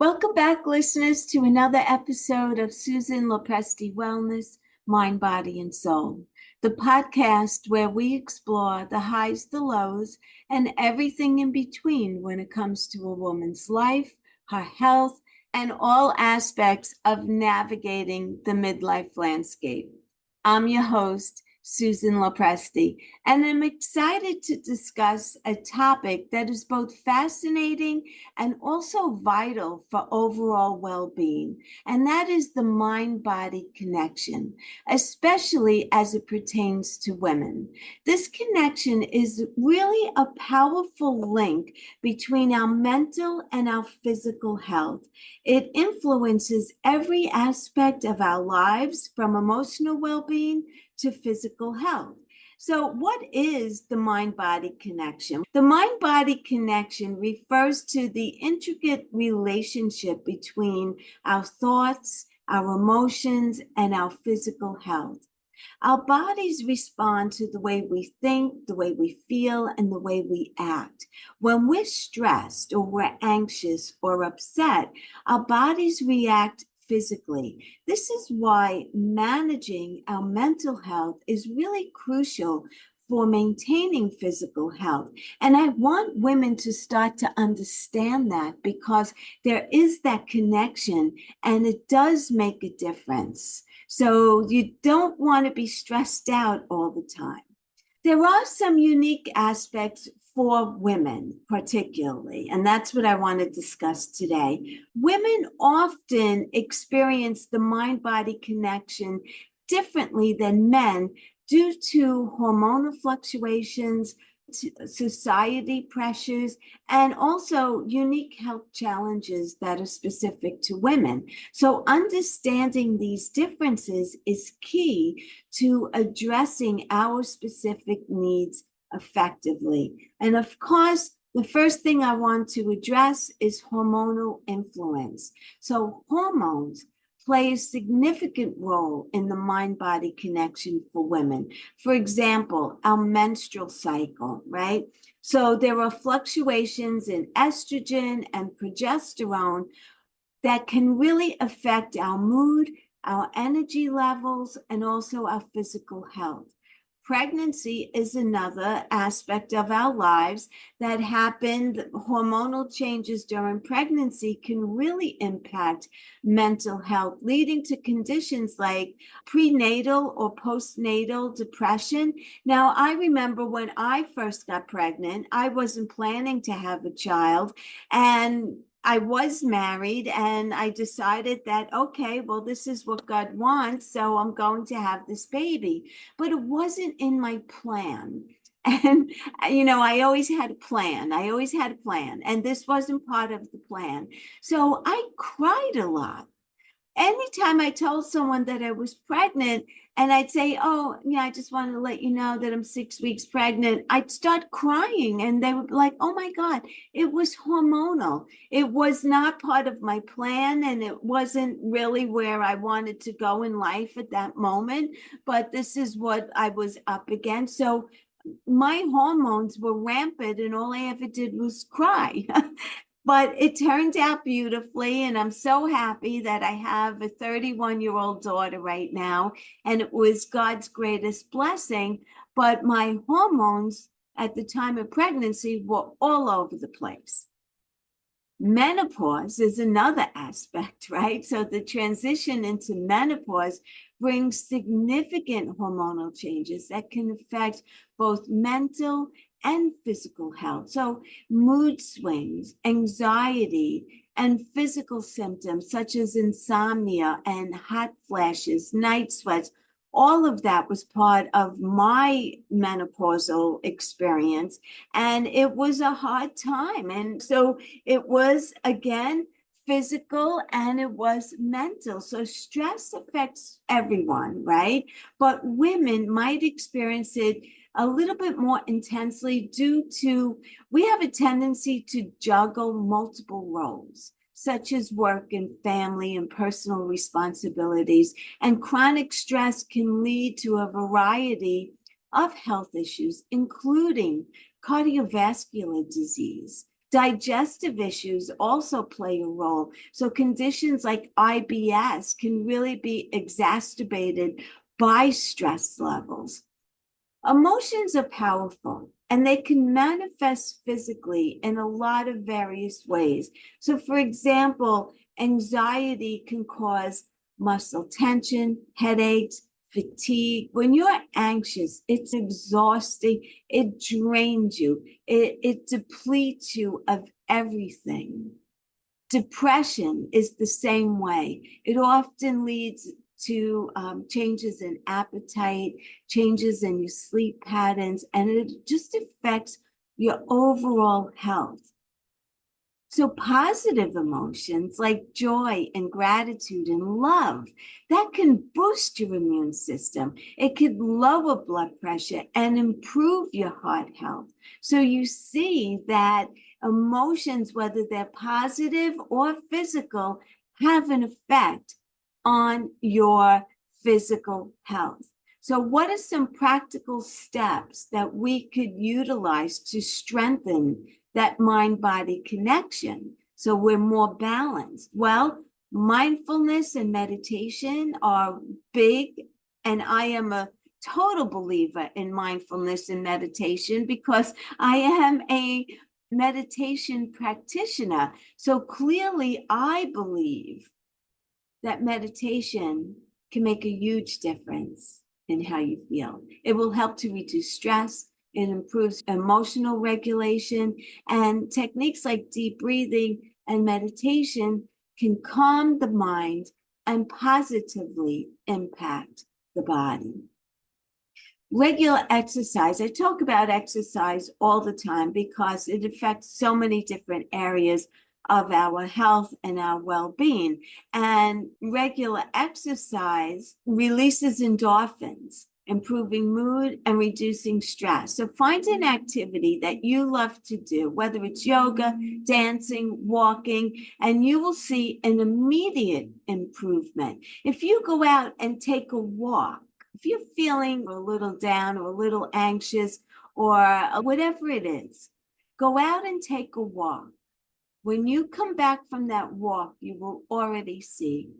Welcome back, listeners, to another episode of Susan Lopresti Wellness, Mind, Body, and Soul, the podcast where we explore the highs, the lows, and everything in between when it comes to a woman's life, her health, and all aspects of navigating the midlife landscape. I'm your host, Susan Lopresti, and I'm excited to discuss a topic that is both fascinating and also vital for overall well-being, and that is the mind-body connection, especially as it pertains to women. This connection is really a powerful link between our mental and our physical health. It influences every aspect of our lives, from emotional well-being to physical health. So, what is the mind-body connection? The mind-body connection refers to the intricate relationship between our thoughts, our emotions, and our physical health. Our bodies respond to the way we think, the way we feel, and the way we act. When we're stressed or we're anxious or upset, our bodies react physically. This is why managing our mental health is really crucial for maintaining physical health. And I want women to start to understand that, because there is that connection and it does make a difference. So you don't want to be stressed out all the time. There are some unique aspects for women, particularly, and that's what I want to discuss today. Women often experience the mind-body connection differently than men due to hormonal fluctuations, society pressures, and also unique health challenges that are specific to women. So understanding these differences is key to addressing our specific needs effectively. And of course, the first thing I want to address is hormonal influence. So hormones play a significant role in the mind-body connection for women. For example, our menstrual cycle, right? So there are fluctuations in estrogen and progesterone that can really affect our mood, our energy levels, and also our physical health. Pregnancy is another aspect of our lives that happened. Hormonal changes during pregnancy can really impact mental health, leading to conditions like prenatal or postnatal depression. Now, I remember when I first got pregnant, I wasn't planning to have a child, and I was married, and I decided that, okay, well, this is what God wants, so I'm going to have this baby. But it wasn't in my plan. And, I always had a plan. I always had a plan. And this wasn't part of the plan. So I cried a lot. Anytime I told someone that I was pregnant, and I'd say, oh, I just wanted to let you know that I'm 6 weeks pregnant, I'd start crying, and they would be like, oh my God, it was hormonal. It was not part of my plan, and it wasn't really where I wanted to go in life at that moment, but this is what I was up against. So my hormones were rampant, and all I ever did was cry. But it turned out beautifully, and I'm so happy that I have a 31-year-old daughter right now, and it was God's greatest blessing. But my hormones at the time of pregnancy were all over the place. Menopause is another aspect, right? So the transition into menopause brings significant hormonal changes that can affect both mental and physical health. So mood swings, anxiety, and physical symptoms such as insomnia and hot flashes, night sweats, all of that was part of my menopausal experience. And it was a hard time. And so it was, again, physical and it was mental. So stress affects everyone, right? But women might experience it a little bit more intensely due to we have a tendency to juggle multiple roles, such as work and family and personal responsibilities. And chronic stress can lead to a variety of health issues, including cardiovascular disease, Digestive issues also play a role. So conditions like IBS can really be exacerbated by stress levels. Emotions are powerful and they can manifest physically in a lot of various ways. So, for example, anxiety can cause muscle tension, headaches, fatigue. When you're anxious, it's exhausting, it drains you, it depletes you of everything. Depression is the same way. It often leads to changes in appetite, changes in your sleep patterns, and it just affects your overall health. So positive emotions like joy and gratitude and love, that can boost your immune system. It could lower blood pressure and improve your heart health. So you see that emotions, whether they're positive or physical, have an effect on your physical health. So what are some practical steps that we could utilize to strengthen that mind-body connection so we're more balanced? Well, mindfulness and meditation are big, and I am a total believer in mindfulness and meditation because I am a meditation practitioner. So clearly, I believe that meditation can make a huge difference in how you feel. It will help to reduce stress. It improves emotional regulation, and techniques like deep breathing and meditation can calm the mind and positively impact the body. Regular exercise. I talk about exercise all the time because it affects so many different areas of our health and our well-being. And regular exercise releases endorphins, improving mood and reducing stress. So find an activity that you love to do, whether it's yoga, dancing, walking, and you will see an immediate improvement. If you go out and take a walk, if you're feeling a little down or a little anxious or whatever it is, go out and take a walk. When you come back from that walk, you will already see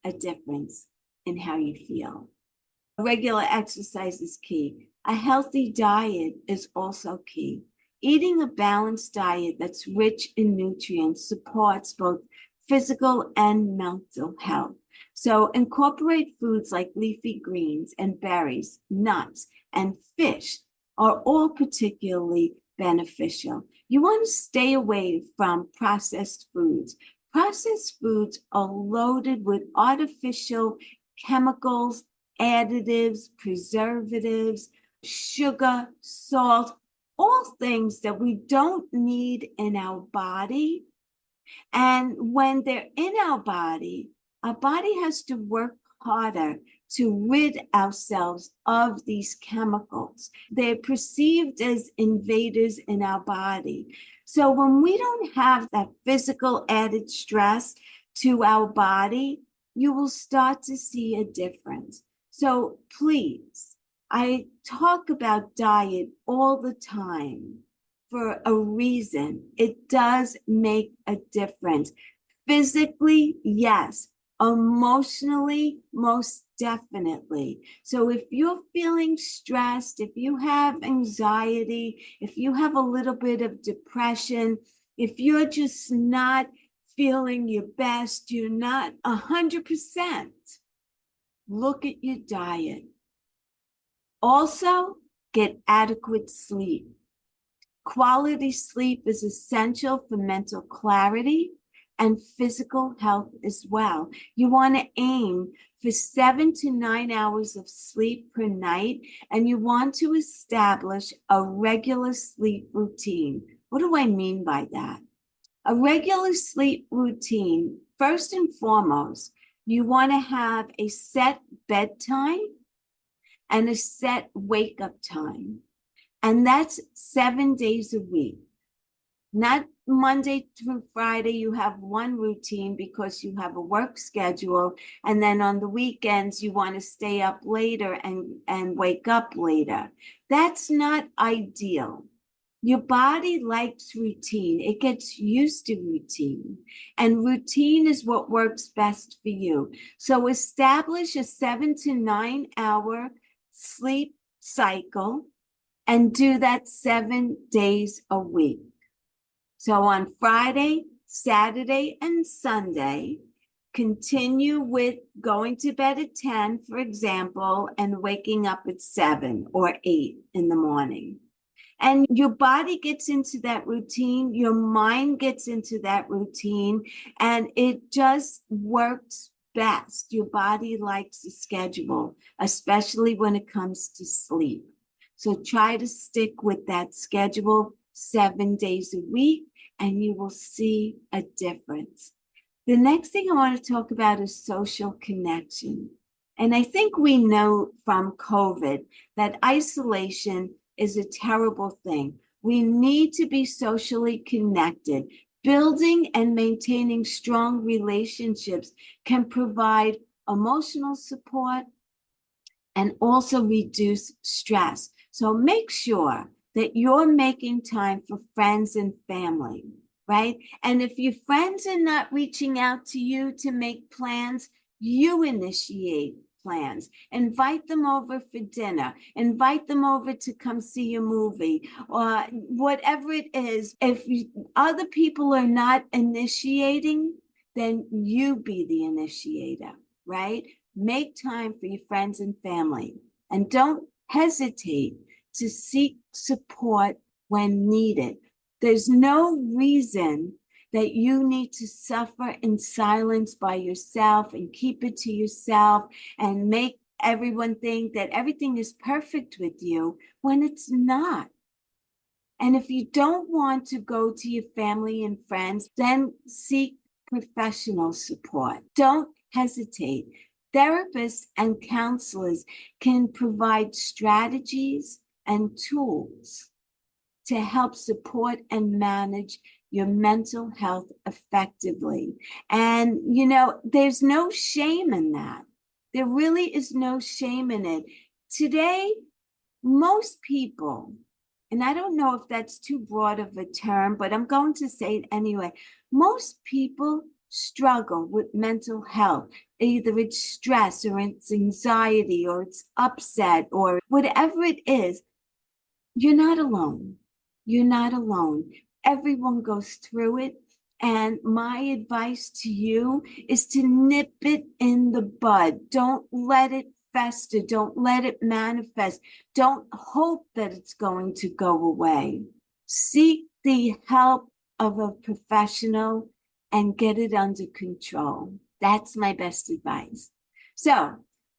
a difference in how you feel. Regular exercise is key. A healthy diet is also key. Eating a balanced diet that's rich in nutrients supports both physical and mental health. So incorporate foods like leafy greens and berries, nuts, and fish are all particularly beneficial. You want to stay away from processed foods. Processed foods are loaded with artificial chemicals, additives, preservatives, sugar, salt, all things that we don't need in our body. And when they're in our body has to work harder to rid ourselves of these chemicals. They're perceived as invaders in our body. So when we don't have that physical added stress to our body, you will start to see a difference. So please, I talk about diet all the time for a reason. It does make a difference. Physically, yes. Emotionally, most definitely. So if you're feeling stressed, if you have anxiety, if you have a little bit of depression, if you're just not feeling your best, you're not 100%, look at your diet. Also, get adequate sleep. Quality sleep is essential for mental clarity and physical health as well. You want to aim for 7 to 9 hours of sleep per night, and you want to establish a regular sleep routine. What do I mean by that? A regular sleep routine, first and foremost, you want to have a set bedtime and a set wake up time. And that's 7 days a week. Not Monday through Friday, you have one routine because you have a work schedule. And then on the weekends, you want to stay up later and wake up later. That's not ideal. Your body likes routine. It gets used to routine, and routine is what works best for you. So establish a 7 to 9 hour sleep cycle and do that 7 days a week. So on Friday, Saturday, and Sunday, continue with going to bed at 10, for example, and waking up at 7 or 8 in the morning. And your body gets into that routine, your mind gets into that routine, and it just works best. Your body likes a schedule, especially when it comes to sleep. So try to stick with that schedule 7 days a week, and you will see a difference. The next thing I want to talk about is social connection. And I think we know from COVID that isolation is a terrible thing. We need to be socially connected. Building and maintaining strong relationships can provide emotional support and also reduce stress. So make sure that you're making time for friends and family, right? And if your friends are not reaching out to you to make plans, you initiate plans. Invite them over for dinner. Invite them over to come see a movie or whatever it is. If other people are not initiating, then you be the initiator, right? Make time for your friends and family, and don't hesitate to seek support when needed. There's no reason that you need to suffer in silence by yourself and keep it to yourself and make everyone think that everything is perfect with you when it's not. And if you don't want to go to your family and friends, then seek professional support. Don't hesitate. Therapists and counselors can provide strategies and tools to help support and manage your mental health effectively. And, there's no shame in that. There really is no shame in it. Today, most people, and I don't know if that's too broad of a term, but I'm going to say it anyway. Most people struggle with mental health. Either it's stress or it's anxiety or it's upset or whatever it is. You're not alone. You're not alone. Everyone goes through it. And my advice to you is to nip it in the bud. Don't let it fester. Don't let it manifest. Don't hope that it's going to go away. Seek the help of a professional and get it under control. That's my best advice. So,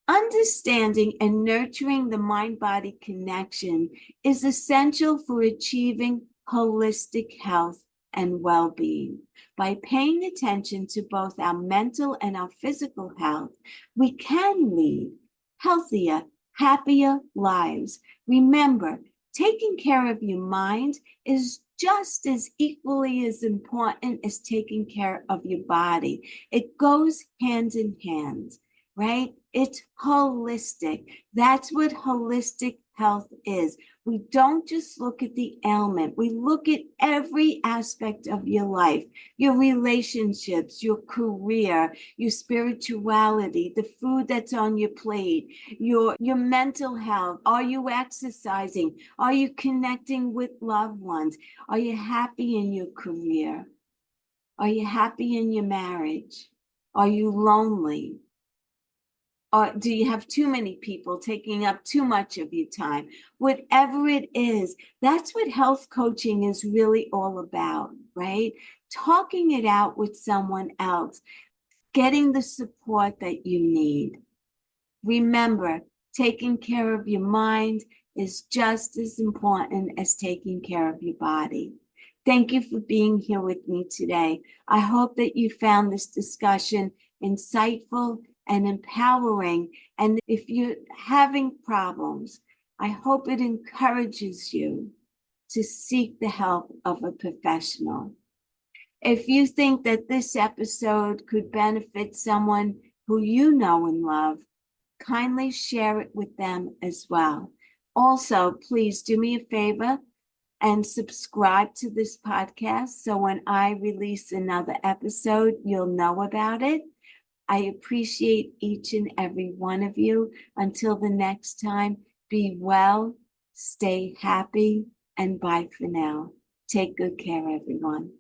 understanding and nurturing the mind-body connection is essential for achieving holistic health and well-being. By paying attention to both our mental and our physical health, we can lead healthier, happier lives. Remember, taking care of your mind is just as equally as important as taking care of your body. It goes hand in hand, right? It's holistic. That's what holistic health is. We don't just look at the ailment. We look at every aspect of your life, your relationships, your career, your spirituality, the food that's on your plate, your mental health. Are you exercising? Are you connecting with loved ones? Are you happy in your career? Are you happy in your marriage? Are you lonely? Or do you have too many people taking up too much of your time? Whatever it is, that's what health coaching is really all about, right? Talking it out with someone else, getting the support that you need. Remember, taking care of your mind is just as important as taking care of your body. Thank you for being here with me today. I hope that you found this discussion insightful and empowering. And if you're having problems, I hope it encourages you to seek the help of a professional. If you think that this episode could benefit someone who you know and love, kindly share it with them as well. Also, please do me a favor, and subscribe to this podcast so when I release another episode, you'll know about it. I appreciate each and every one of you. Until the next time, be well, stay happy, and bye for now. Take good care, everyone.